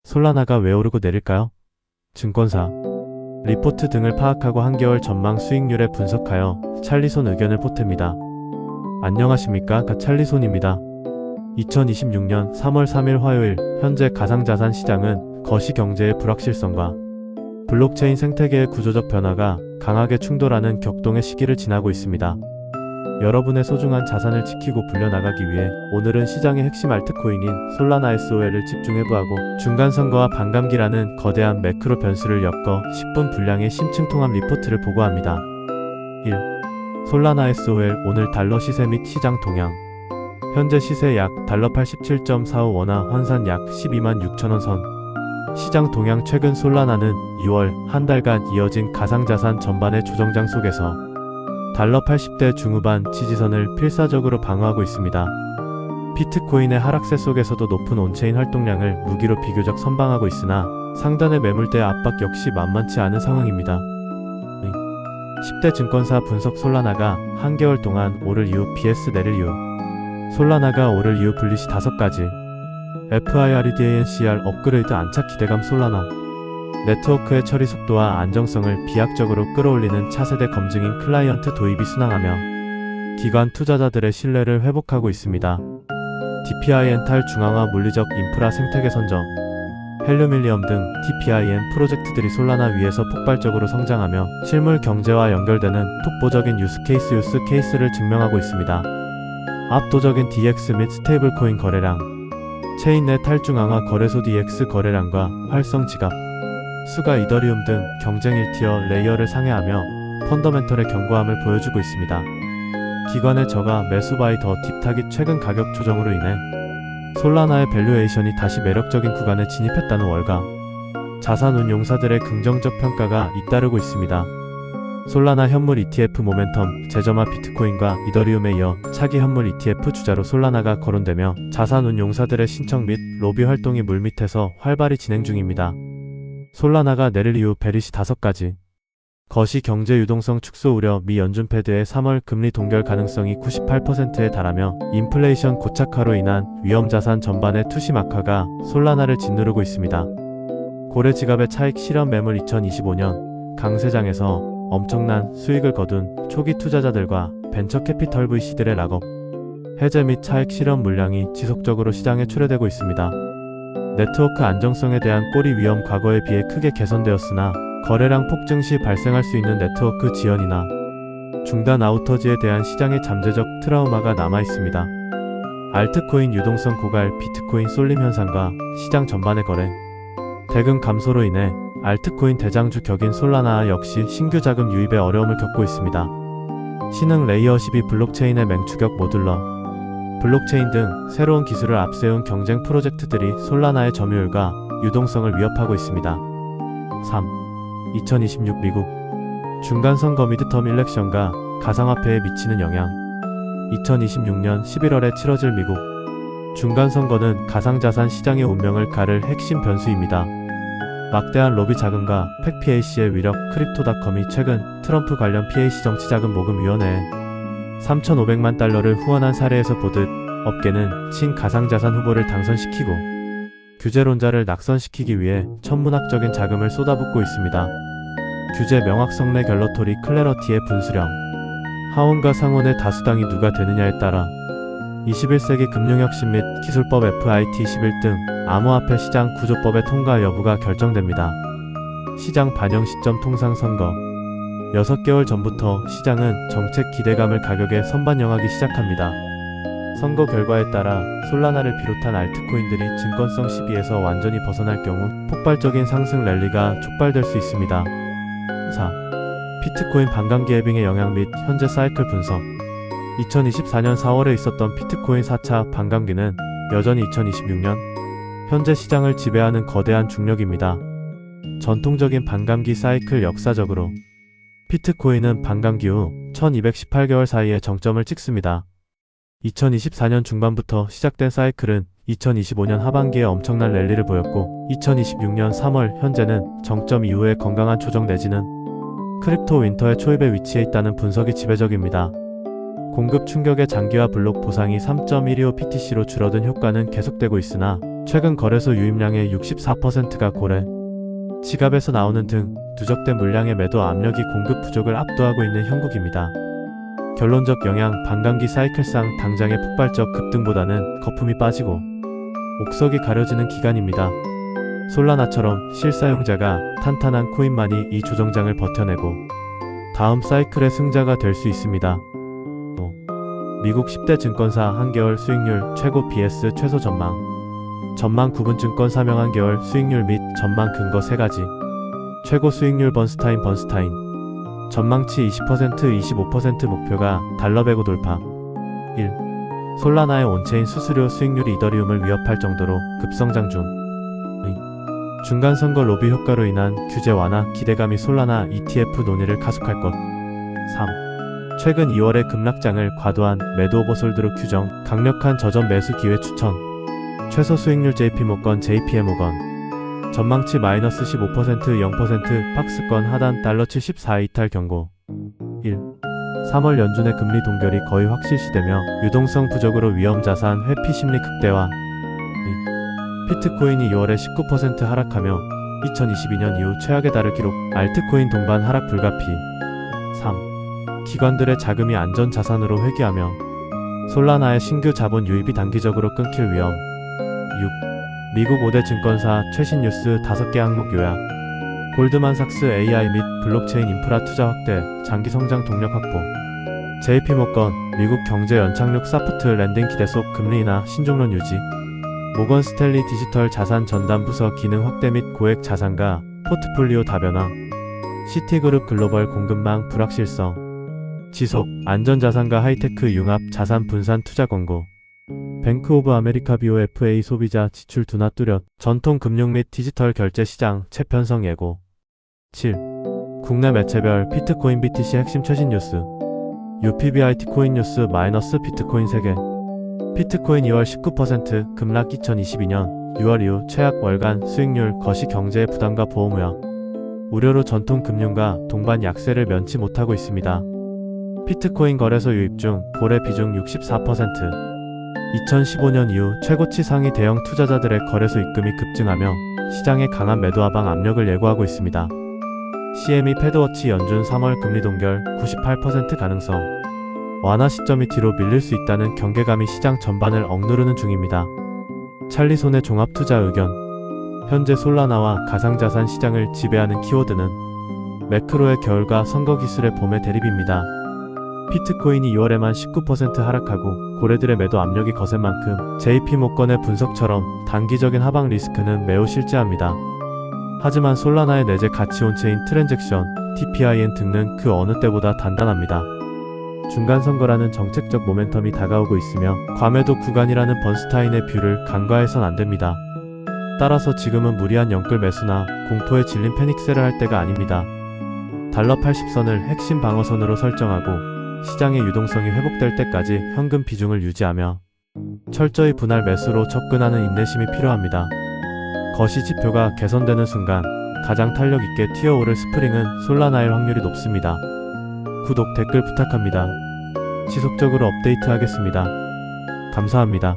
솔라나가 왜 오르고 내릴까요? 증권사, 리포트 등을 파악하고 한겨울 전망 수익률에 분석하여 찰리손 의견을 보탭니다. 안녕하십니까, 찰리손입니다. 2026년 3월 3일 화요일 현재 가상자산 시장은 거시경제의 불확실성과 블록체인 생태계의 구조적 변화가 강하게 충돌하는 격동의 시기를 지나고 있습니다. 여러분의 소중한 자산을 지키고 불려나가기 위해 오늘은 시장의 핵심 알트코인인 솔라나 SOL을 집중해부하고 중간선거와 반감기라는 거대한 매크로 변수를 엮어 10분 분량의 심층통합 리포트를 보고합니다. 1. 솔라나 SOL 오늘 달러 시세 및 시장 동향. 현재 시세 약 달러 87.45원화 환산 약 12만 6천원 선. 시장 동향. 최근 솔라나는 2월 한 달간 이어진 가상자산 전반의 조정장 속에서 달러 80대 중후반 지지선을 필사적으로 방어하고 있습니다. 비트코인의 하락세 속에서도 높은 온체인 활동량을 무기로 비교적 선방하고 있으나 상단의 매물대 압박 역시 만만치 않은 상황입니다. 10대 증권사 분석. 솔라나가 한개월 동안 오를 이유 vs 내릴 이유. 솔라나가 오를 이유 분리시 5가지. FIREDANCR 업그레이드 안착 기대감. 솔라나 네트워크의 처리 속도와 안정성을 비약적으로 끌어올리는 차세대 검증인 클라이언트 도입이 순항하며 기관 투자자들의 신뢰를 회복하고 있습니다. DPIN 탈중앙화 물리적 인프라 생태계 선정. 헬륨일리엄 등 DPIN 프로젝트들이 솔라나 위에서 폭발적으로 성장하며 실물 경제와 연결되는 독보적인 유스 케이스를 증명하고 있습니다. 압도적인 DX 및 스테이블코인 거래량. 체인 내 탈중앙화 거래소 DX 거래량과 활성 지갑 수가 이더리움 등 경쟁 1티어 레이어를 상회하며 펀더멘털의 견고함을 보여주고 있습니다. 기관의 저가 매수 바이 더 딥 타깃. 최근 가격 조정으로 인해 솔라나의 밸류에이션이 다시 매력적인 구간에 진입했다는 월가 자산운용사들의 긍정적 평가가 잇따르고 있습니다. 솔라나 현물 ETF 모멘텀. 제저마 비트코인과 이더리움에 이어 차기 현물 ETF 주자로 솔라나가 거론되며 자산운용사들의 신청 및 로비 활동이 물밑에서 활발히 진행 중입니다. 솔라나가 내릴 이유 베리시 5가지. 거시 경제 유동성 축소 우려. 미 연준 패드의 3월 금리 동결 가능성이 98%에 달하며 인플레이션 고착화로 인한 위험자산 전반의 투심 악화가 솔라나를 짓누르고 있습니다. 고래 지갑의 차익 실현 매물. 2025년 강세장에서 엄청난 수익을 거둔 초기 투자자들과 벤처 캐피털 VC들의 락업, 해제 및 차익 실현 물량이 지속적으로 시장에 초래되고 있습니다. 네트워크 안정성에 대한 꼬리 위험 과거에 비해 크게 개선되었으나 거래량 폭증 시 발생할 수 있는 네트워크 지연이나 중단 아우터지에 대한 시장의 잠재적 트라우마가 남아있습니다. 알트코인 유동성 고갈. 비트코인 쏠림 현상과 시장 전반의 거래 대금 감소로 인해 알트코인 대장주 격인 솔라나 역시 신규 자금 유입에 어려움을 겪고 있습니다. 신흥 레이어 12 블록체인의 맹추격 모듈러 블록체인 등 새로운 기술을 앞세운 경쟁 프로젝트들이 솔라나의 점유율과 유동성을 위협하고 있습니다. 3. 2026 미국 중간선거 미드텀 일렉션과 가상화폐에 미치는 영향. 2026년 11월에 치러질 미국 중간선거는 가상자산 시장의 운명을 가를 핵심 변수입니다. 막대한 로비 자금과 팩 PAC의 위력. 크립토닷컴이 최근 트럼프 관련 PAC 정치자금모금위원회에 3,500만 달러를 후원한 사례에서 보듯 업계는 친가상자산 후보를 당선시키고 규제론자를 낙선시키기 위해 천문학적인 자금을 쏟아붓고 있습니다. 규제 명확성 내 갤러토리 클래러티의 분수령. 하원과 상원의 다수당이 누가 되느냐에 따라 21세기 금융혁신 및 기술법 FIT11 등 암호화폐 시장 구조법의 통과 여부가 결정됩니다. 시장 반영 시점. 통상선거 6개월 전부터 시장은 정책 기대감을 가격에 선반영하기 시작합니다. 선거 결과에 따라 솔라나를 비롯한 알트코인들이 증권성 시비에서 완전히 벗어날 경우 폭발적인 상승 랠리가 촉발될 수 있습니다. 4. 비트코인 반감기 해빙의 영향 및 현재 사이클 분석. 2024년 4월에 있었던 비트코인 4차 반감기는 여전히 2026년 현재 시장을 지배하는 거대한 중력입니다. 전통적인 반감기 사이클. 역사적으로 비트코인은 반감기 후 1218개월 사이에 정점을 찍습니다. 2024년 중반부터 시작된 사이클은 2025년 하반기에 엄청난 랠리를 보였고 2026년 3월 현재는 정점 이후에 건강한 조정 내지는 크립토 윈터의 초입에 위치해 있다는 분석이 지배적입니다. 공급 충격의 장기화 블록 보상이 3.125 PTC로 줄어든 효과는 계속되고 있으나 최근 거래소 유입량의 64%가 고래, 지갑에서 나오는 등 누적된 물량의 매도 압력이 공급 부족을 압도하고 있는 형국입니다. 결론적 영향, 반감기 사이클상 당장의 폭발적 급등보다는 거품이 빠지고 옥석이 가려지는 기간입니다. 솔라나처럼 실사용자가 탄탄한 코인만이 이 조정장을 버텨내고 다음 사이클의 승자가 될 수 있습니다. 미국 10대 증권사 한개월 수익률 최고 vs 최소 전망. 전망 구분 증권 사명 한개월 수익률 및 전망 근거 3가지. 최고 수익률 번스타인 전망치 20% 25% 목표가 $100억 돌파. 1. 솔라나의 온체인 수수료 수익률이 이더리움을 위협할 정도로 급성장 중. 2. 중간선거 로비 효과로 인한 규제 완화 기대감이 솔라나 ETF 논의를 가속할 것. 3. 최근 2월의 급락장을 과도한 매도 오버솔드로 규정, 강력한 저점 매수 기회 추천. 최소 수익률 JP모건 전망치 마이너스 15% 0% 박스권 하단 $74 이탈 경고. 1. 3월 연준의 금리 동결이 거의 확실시되며 유동성 부족으로 위험자산 회피 심리 극대화. 2. 비트코인이 2월에 19% 하락하며 2022년 이후 최악의 달을 기록. 알트코인 동반 하락 불가피. 3. 기관들의 자금이 안전자산으로 회귀하며 솔라나의 신규 자본 유입이 단기적으로 끊길 위험. 6. 미국 5대 증권사 최신 뉴스 5개 항목 요약. 골드만삭스 AI 및 블록체인 인프라 투자 확대, 장기 성장 동력 확보. JP모건, 미국 경제 연착륙 사프트 랜딩 기대 속 금리 인하 신종론 유지. 모건 스탠리 디지털 자산 전담 부서 기능 확대 및 고액 자산가 포트폴리오 다변화. 시티그룹 글로벌 공급망 불확실성 지속, 안전자산과 하이테크 융합 자산 분산 투자 권고. 뱅크 오브 아메리카 BOFA 소비자 지출 둔화 뚜렷, 전통 금융 및 디지털 결제 시장 채편성 예고. 7. 국내 매체별 비트코인 BTC 핵심 최신 뉴스. UPBIT 코인 뉴스 마이너스 비트코인 세계. 비트코인 2월 19% 급락. 2022년 6월 이후 최악 월간 수익률. 거시 경제의 부담과 보호무역 우려로 전통 금융과 동반 약세를 면치 못하고 있습니다. 비트코인 거래소 유입 중 고래 비중 64%. 2015년 이후 최고치 상위 대형 투자자들의 거래소 입금이 급증하며 시장에 강한 매도 하방 압력을 예고하고 있습니다. CME 패드워치 연준 3월 금리 동결 98% 가능성. 완화 시점이 뒤로 밀릴 수 있다는 경계감이 시장 전반을 억누르는 중입니다. 찰리손의 종합투자 의견. 현재 솔라나와 가상자산 시장을 지배하는 키워드는 매크로의 겨울과 선거 기술의 봄의 대립입니다. 비트코인이 2월에만 19% 하락하고 고래들의 매도 압력이 거센 만큼 JP모건의 분석처럼 단기적인 하방 리스크는 매우 실제합니다. 하지만 솔라나의 내재 가치 온체인 트랜잭션, TPIN 등은 그 어느 때보다 단단합니다. 중간선거라는 정책적 모멘텀이 다가오고 있으며 과매도 구간이라는 번스타인의 뷰를 간과해선 안됩니다. 따라서 지금은 무리한 영끌 매수나 공포에 질린 패닉셀을 할 때가 아닙니다. 달러 80선을 핵심 방어선으로 설정하고 시장의 유동성이 회복될 때까지 현금 비중을 유지하며 철저히 분할 매수로 접근하는 인내심이 필요합니다. 거시 지표가 개선되는 순간 가장 탄력 있게 튀어오를 스프링은 솔라나일 확률이 높습니다. 구독, 댓글 부탁합니다. 지속적으로 업데이트하겠습니다. 감사합니다.